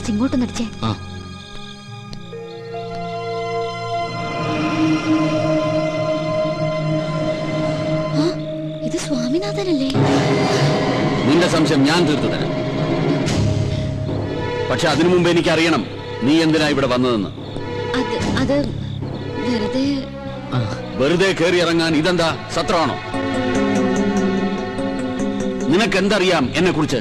Glass ഇങ്ങോട്ട് നടിച്ചേ. ഇത് സ്വാമിനാഥനല്ലേ? നിന്റെ സംശയം ഞാൻ തീർത്തു തരാം. പക്ഷെ അതിനു മുമ്പ് എനിക്ക് അറിയണം നീ എന്തിനാ ഇവിടെ വന്നതെന്ന്. അത് വെറുതെ കയറി ഇറങ്ങാൻ ഇതെന്താ സത്രമാണോ? നിനക്കെന്തറിയാം എന്നെ കുറിച്ച്?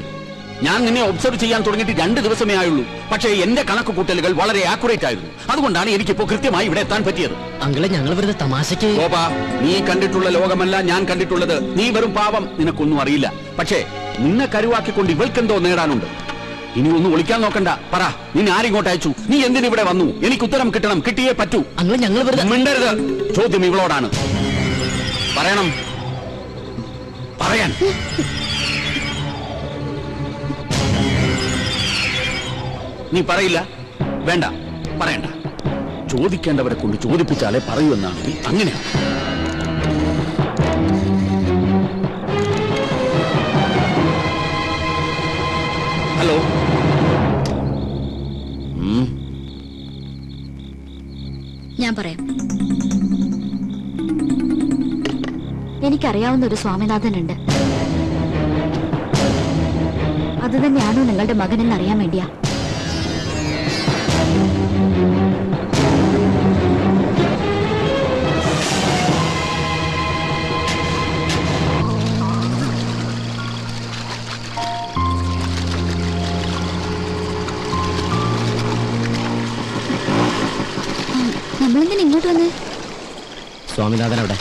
ഞാൻ നിന്നെ ഒബ്സർവ് ചെയ്യാൻ തുടങ്ങിയിട്ട് 2 ദിവസമേ ആയുള്ളൂ. പക്ഷേ എന്റെ കണക്ക് കൂട്ടലുകൾ വളരെ ആക്യുറേറ്റ് ആയിരുന്നു. അതുകൊണ്ടാണ് എനിക്കിപ്പോ കൃത്യമായി ഇവിടെ എത്താൻ പറ്റിയത്. അങ്കിളെ, ഞങ്ങൾ വെറുതെ തമാശക്ക്. ഗോപാ, നീ കണ്ടിട്ടുള്ള ലോകമല്ല ഞാൻ കണ്ടിട്ടുള്ളത്. നീ വെറും പാവം, നിനക്കൊന്നും അറിയില്ല. പക്ഷേ നിന്നെ കരുവാക്കിക്കൊണ്ട് ഇവൾക്കെന്തോ നേടാനുണ്ട്. ഇനി ഒന്നും ഒളിക്കാൻ നോക്കണ്ട. പറ, നിന്നെ ആരിങ്ങോട്ട് അയച്ചു? നീ എന്തിനിവിടെ വന്നു? എനിക്ക് ഉത്തരം കിട്ടണം, കിട്ടിയേ പറ്റൂ. അങ്കിളെ, ഞങ്ങൾ വെറുതെ. മിണ്ടരുത്. ചോദ്യം ഇവളോടാണ്. പറയണം, പറയാൻ. നീ പറയില്ല? വേണ്ട, പറയണ്ട. ചോദിക്കേണ്ടവരെ കൊണ്ട് ചോദിപ്പിച്ചാലേ പറയൂ എന്നാണെങ്കിൽ അങ്ങനെയാണ്. ഹലോ. ഞാൻ പറയാം. എനിക്കറിയാവുന്ന ഒരു സ്വാമിനാഥനുണ്ട്. അത് തന്നെയാണോ നിങ്ങളുടെ മകനെന്ന് അറിയാൻ വേണ്ടിയാ. നമ്മളെന്തിനാ ഇങ്ങോട്ട് വന്നേ? സ്വാമിനാഥൻ അവിടെ.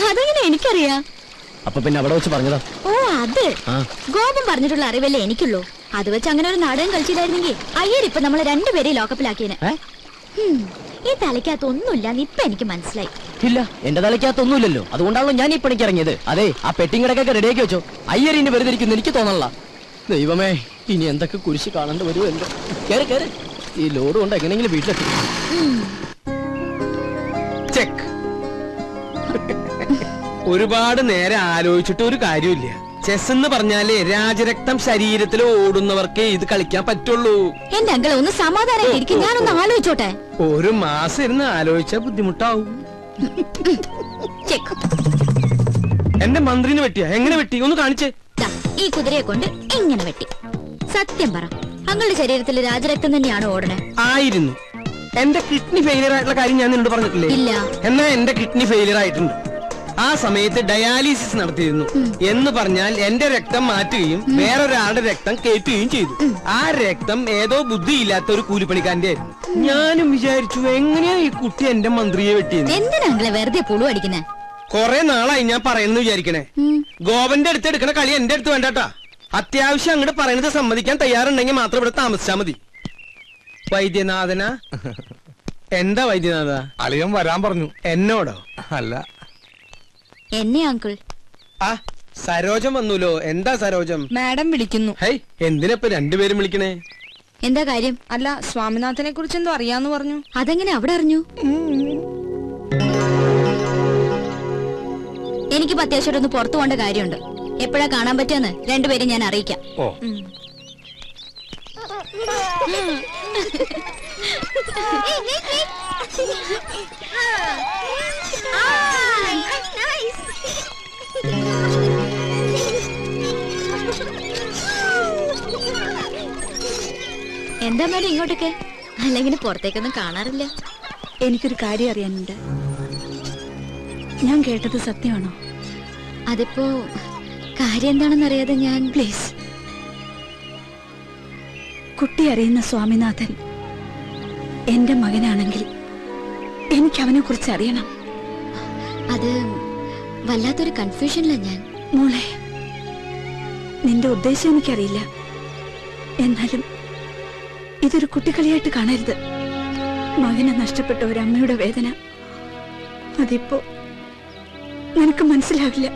അതെങ്ങനെ എനിക്കറിയാം? അപ്പൊ പിന്നെ അവിടെ വെച്ച് പറഞ്ഞതാ. ഓ, അത് ഗോപം പറഞ്ഞിട്ടുള്ള അറിവല്ലേ എനിക്കുള്ളൂ. അത് വെച്ച് അങ്ങനെ ഒരു നാടകം കളിച്ചില്ലായിരുന്നെങ്കിൽ അയ്യരിപ്പൊ നമ്മളെ 2 പേരെ ലോക്കപ്പിലാക്കിയേനെ. ഈ തലയ്ക്കകത്തൊന്നുമില്ല ഇപ്പൊ എനിക്ക് മനസ്സിലായി. ഇല്ല, എന്റെ തലയ്ക്കകത്തൊന്നുമില്ലല്ലോ. അതുകൊണ്ടാണല്ലോ ഞാൻ ഈ പണിക്ക് ഇറങ്ങിയത്. അതെ, ആ പെട്ടിയും കിടക്കൊക്കെ റെഡിയാക്കി വെച്ചോ. അയ്യരിന്റെ വെറുതെ ഇരിക്കുന്നു എനിക്ക് തോന്നണല്ല. ദൈവമേ, ഇനി എന്തൊക്കെ കുരിശ് കാണേണ്ടി വരുമോ എന്തോ. കേറി കേറി, ഈ ലോഡ് കൊണ്ട് എങ്ങനെയെങ്കിലും വീട്ടിലെത്തി. ചെക്ക്. ഒരുപാട് നേരം ആലോചിച്ചിട്ട് ഒരു കാര്യമില്ല. ചെസ് എന്ന് പറഞ്ഞാലേ രാജരക്തം ശരീരത്തിൽ ഓടുന്നവർക്കേ ഇത് കളിക്കാൻ പറ്റുള്ളൂ. എന്റെ അങ്കിളെ ഒന്ന് സമാധാനം, ഞാനൊന്ന് ആലോചിച്ചോട്ടെ. ഒരു മാസം ഇരുന്ന് ആലോചിച്ചാ ബുദ്ധിമുട്ടാവും. എന്റെ മന്ത്രിനെ വെട്ടിയാ? എങ്ങനെ വെട്ടി? ഒന്ന് കാണിച്ചേ. ഈ കുതിരയെ കൊണ്ട് എങ്ങനെ വെട്ടി? സത്യം പറ, അങ്ങളുടെ ശരീരത്തിൽ രാജരക്തം തന്നെയാണോ ഓടണേ? ആയിരുന്നു. എന്റെ കിഡ്നി ഫെയിലിയർ ആയിട്ടുള്ള കാര്യം ഞാൻ നിന്നോട് പറഞ്ഞിട്ടില്ലേ? ഇല്ല. എന്നാ എന്റെ കിഡ്നി ഫെയിലിയർ ആയിട്ടുണ്ട്. ആ സമയത്ത് ഡയാലിസിസ് നടത്തിയിരുന്നു. എന്ന് പറഞ്ഞാൽ എന്റെ രക്തം മാറ്റുകയും വേറൊരാളുടെ രക്തം കയറ്റുകയും ചെയ്തു. ആ രക്തം ഏതോ ബുദ്ധിയില്ലാത്ത ഒരു കൂലിപ്പണിക്കാരന്റെ ആയിരുന്നു. ഞാനും വിചാരിച്ചു, എങ്ങനെയാ ഈ കുട്ടി എന്റെ മന്ത്രിയെ വെട്ടിയത്? എന്തിനാ അങ്കിളെ വെറുതെ പുളു അടിക്കുന്നേ? കൊറേ നാളായി ഞാൻ പറയുന്നു വിചാരിക്കണേ. ഗോപന്റെ അടുത്ത് എടുക്കണ കളി എന്റെ അടുത്ത് വേണ്ടാട്ടാ. അത്യാവശ്യം അങ്ങോട്ട് പറയുന്നത് സമ്മതിക്കാൻ തയ്യാറുണ്ടെങ്കിൽ മാത്രം ഇവിടെ താമസിച്ചാ മതി. വൈദ്യനാഥന. എന്താ വൈദ്യനാഥ? അളിയൻ വരാൻ പറഞ്ഞു. എന്നോടോ? അല്ല, എന്നെ അങ്കിൾ. ആ, സരോജം വന്നൂലോ. എന്താ സരോജം? മാഡം വിളിക്കുന്നു. ഹൈ, എന്തിനപ്പൊ 2 പേരും വിളിക്കണേ? എന്താ കാര്യം? അല്ല, സ്വാമിനാഥനെ കുറിച്ച് എന്തോ അറിയാന്ന് പറഞ്ഞു. അതെങ്ങനെ അവിടെ അറിഞ്ഞു? എനിക്കിപ്പോ അത്യാവശ്യം ഒന്ന് പുറത്തു പോകേണ്ട കാര്യമുണ്ട്. എപ്പോഴാ കാണാൻ പറ്റുമെന്ന് 2 പേരും ഞാൻ അറിയിക്കാം. ഓ. എന്താ മേഡം ഇങ്ങോട്ടൊക്കെ? അല്ലെങ്കിൽ പുറത്തേക്കൊന്നും കാണാറില്ല. എനിക്കൊരു കാര്യം അറിയാനുണ്ട്. ഞാൻ കേട്ടത് സത്യമാണോ? അതിപ്പോ കാര്യം എന്താണെന്ന് അറിയാതെ ഞാൻ. പ്ലീസ്, കുട്ടി അറിയുന്ന സ്വാമിനാഥൻ എന്റെ മകനാണെങ്കിൽ എനിക്ക് അവനെ കുറിച്ച് അറിയണം. അത് വല്ലാത്തൊരു കൺഫ്യൂഷനില്ല ഞാൻ. മോളെ, നിന്റെ ഉദ്ദേശം എനിക്കറിയില്ല. എന്നാലും ഇതൊരു കുട്ടിക്കളിയായിട്ട് കാണരുത്. മകനെ നഷ്ടപ്പെട്ട ഒരു അമ്മയുടെ വേദന അതിപ്പോ നിനക്ക് മനസ്സിലാവില്ല.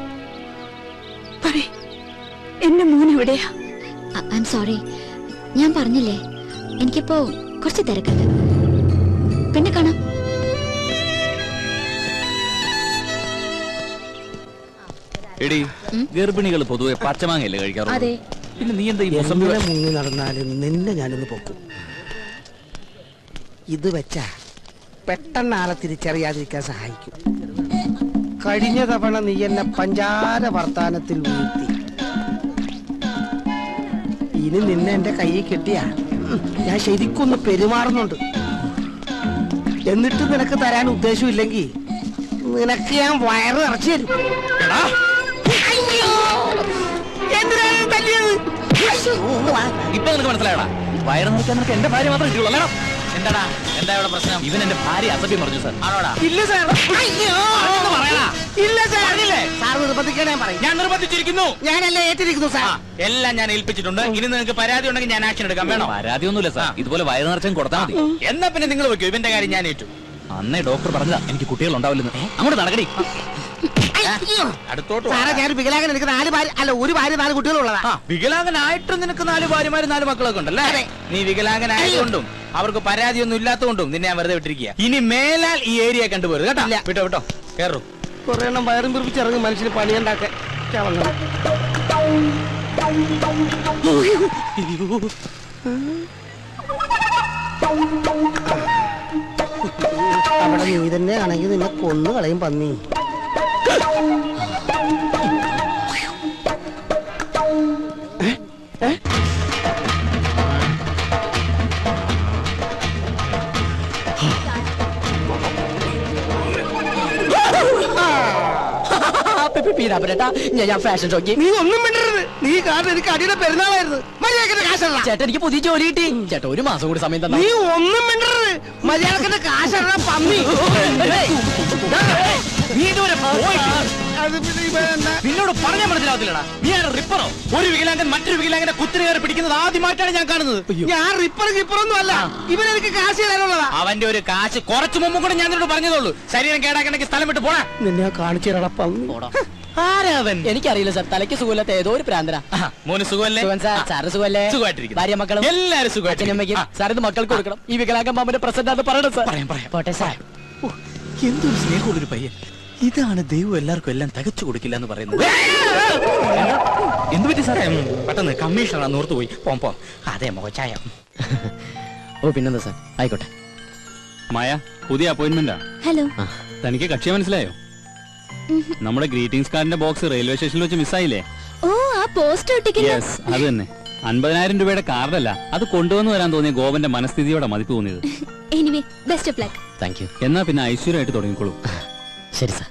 പറയ്, എന്റെ മോൻ എവിടെയാ? I am sorry. ഞാൻ പറഞ്ഞില്ലേ, എനിക്കിപ്പോ കുറച്ച് തിരക്കുണ്ട്. പിന്നെ കാണാം. എടി ഗർഭിണികൾ പൊതുവെ പച്ചമാങ്ങയല്ലേ കഴിക്കാറുള്ളൂ? അതെ. പിന്നെ നീ എന്താ ഈ മൊസംബി എങ്ങനെ മുങ്ങി നടന്നാലും നിന്നെ ഞാനൊന്ന് പൊക്കും. ഇത് വെച്ചാ പെട്ടെന്ന് ആളെ തിരിച്ചറിയാതിരിക്കാൻ സഹായിക്കും. കഴിഞ്ഞ തവണ നീ എന്നെ പഞ്ചാര വർത്താനത്തിൽ വീഴ്ത്തി. ഇനി നിന്നെ എന്റെ കയ്യിൽ കെട്ടിയാ ഞാൻ ശരിക്കൊന്ന് പെരുമാറുന്നുണ്ട്. എന്നിട്ട് നിനക്ക് തരാൻ ഉദ്ദേശമില്ലെങ്കിൽ നിനക്ക് ഞാൻ വയറ് നിറച്ചു തരും. എന്തിനാണ് തല്ലിയത്? ഇപ്പൊ നിനക്ക് മനസ്സിലായടാ, വയറ് നിറയ്ക്കാൻ നിനക്ക് എന്റെ ഭാര്യ മാത്രമേ കിട്ടുള്ളൂ അല്ലേടാ? എന്താടാ, എന്താ ഇവിടെ പ്രശ്നം? ഇവൻ എന്റെ ഭാര്യ അസഭ്യം പറഞ്ഞു സാർ. ആണോടാ? ഇല്ല സാർ. ഇല്ല സാർ. സാർ നിർബന്ധിക്കണേ ഞാൻ പറയും. ഞാൻ നിർബന്ധിച്ചിരിക്കുന്നു. ഞാനല്ലേ ഏറ്റിരിക്കുന്നു സാർ. എല്ലാം ഞാൻ ഏൽപ്പിച്ചിട്ടുണ്ട്. ഇനി നിങ്ങൾക്ക് പരാതി ഉണ്ടെങ്കിൽ ഞാൻ ആക്ഷൻ എടുക്കാം. വേണോ? പരാതിയൊന്നുമില്ല സാർ, ഇതുപോലെ വയറ് നിറച്ചും കൊടുത്താൽ മതി. എന്നാ പിന്നെ നിങ്ങൾ വെക്കോ, ഇവന്റെ കാര്യം ഞാൻ ഏറ്റു. അന്നേ ഡോക്ടർ പറഞ്ഞതാ എനിക്ക് കുട്ടികൾ ഉണ്ടാവില്ലെന്ന്. അങ്ങോട്ട് നടക്കടി. അടുത്തോട്ട് സാറേ, ഞാൻ വികലാംഗൻ. എനിക്ക് 4 ഭാര്യ, അല്ല 1 ഭാര്യ 4 കുട്ടികളുള്ളതാ. വികലാംഗനായിട്ട് നിനക്ക് 4 ഭാര്യമാര് 4 മക്കളൊക്കെ ഉണ്ടല്ലേ? നീ വികലാംഗനായതുകൊണ്ടും അവർക്ക് പരാതിയൊന്നും ഇല്ലാത്തതുകൊണ്ടും നിന്നെ ഞാൻ വെറുതെ വിട്ടിരിക്കുക. ഇനി മേലാൽ ഈ ഏരിയ കണ്ടുപോരുത് കേട്ടോ. വിട്ടോ വിട്ടോ, കേറൂ. കുറെ എണ്ണം വയറും പിറിപ്പിച്ചിറങ്ങി മനുഷ്യന് പണിയുണ്ടാക്കാൻ. അവിടെ നീ തന്നെ ആണെങ്കിൽ നിന്നെ കൊന്നു കളയും പന്നി. ഞാൻ ഫാഷൻ ഷോക്ക്. നീ ഒന്നും മിണ്ടരുത്. നീ കാരണം എനിക്ക് അടിയുടെ പെരുന്നാളായിരുന്നു. മര്യാദക്കിന്റെ കാശല്ല. ചേട്ടാ, എനിക്ക് പുതിയ ജോലി കിട്ടി. ചേട്ടാ, 1 മാസം കൂടി സമയം തന്നെ. നീ ഒന്നും മിണ്ടരുത്. മര്യാദക്കിന്റെ കാശല്ല പന്നി. നീ ഇതുവരെ പോയിട്ട് അത് പിന്നെ ഇവനെന്താ? നിന്നോട് പറഞ്ഞാൽ മനസ്സിലാവത്തില്ലടാ. നീ ആണ് റിപ്പറോ? ഒരു വികലാംഗൻ മറ്റൊരു വികലാംഗനെ കുത്തിരി കയറി പിടിക്കുന്നത് ആദ്യമായിട്ടാണ് ഞാൻ കാണുന്നത്. ഞാൻ റിപ്പറൊന്നും അല്ല. ഇവനെനിക്ക് കാശ് തരാനുള്ളതാ. അവന്റെ ഒരു കാശ് കുറച്ചു മുമ്പ് കൂടെ ഞാൻ നിന്നോട് പറഞ്ഞതുള്ളൂ. ശരീരം കേടാക്കണമെങ്കിൽ സ്ഥലം വിട്ട് പോടാ. നിന്നെ കാണിച്ചു തരാടാ പന്നി. ആരാവൻ? എനിക്കറിയില്ല സാർ, തലയ്ക്ക് സുഖമില്ലാത്ത ഏതോ ഒരു പ്രാന്തന. മോന് സുഖമല്ലേ? സാറ് സുഖമല്ലേ? സുഖമായിട്ടിരിക്കുന്നു. ഭാര്യ മക്കളും എല്ലാരും സുഖമായിട്ടിരിക്കുന്നു. സാർ ഇത് മക്കൾക്ക് കൊടുക്കണം. ഈ വികലാംഗം പാമ്പന്റെ പ്രസന്റ് അത് പറയണം സാർ. പോട്ടെ സാർ. എന്തൊരു സ്നേഹമുള്ളൊരു പയ്യൻ. ഇതാണ് ദൈവം എല്ലാവർക്കും എല്ലാം തികച്ചു കൊടുക്കില്ല എന്ന് പറയുന്നത്. എന്ത് പറ്റി സാറേ? പെട്ടെന്ന് കമ്മീഷണറാണ് ഓർത്തു പോയി. പോം. അതെ മോച്ചായ. ഓ പിന്നെന്താ സാർ, ആയിക്കോട്ടെ. മായ, പുതിയ അപ്പോയിന്റ്മെന്റാ. ഹലോ. തനിക്ക് കക്ഷിയെ മനസ്സിലായോ? നമ്മുടെ ഗ്രീറ്റിംഗ്സ് കാർഡിന്റെ ബോക്സ് റെയിൽവേ സ്റ്റേഷനിൽ വെച്ച് മിസ്സായില്ലേ? ഓ, ആ പോസ്റ്റ് ഒട്ടിക്കുന്ന. യെസ്, അത് തന്നെ. 50,000 രൂപയുടെ കാർഡല്ല, അത് കൊണ്ടുവന്നു വരാൻ തോന്നിയ ഗോപന്റെ മനസ്ഥിതിയോടെ മതിപ്പ് തോന്നിയത്. Anyway, best of luck. Thank you. എന്നാ പിന്നെ ഐശ്വര്യമായിട്ട് തുടങ്ങിക്കോളൂ. ശരി സാർ.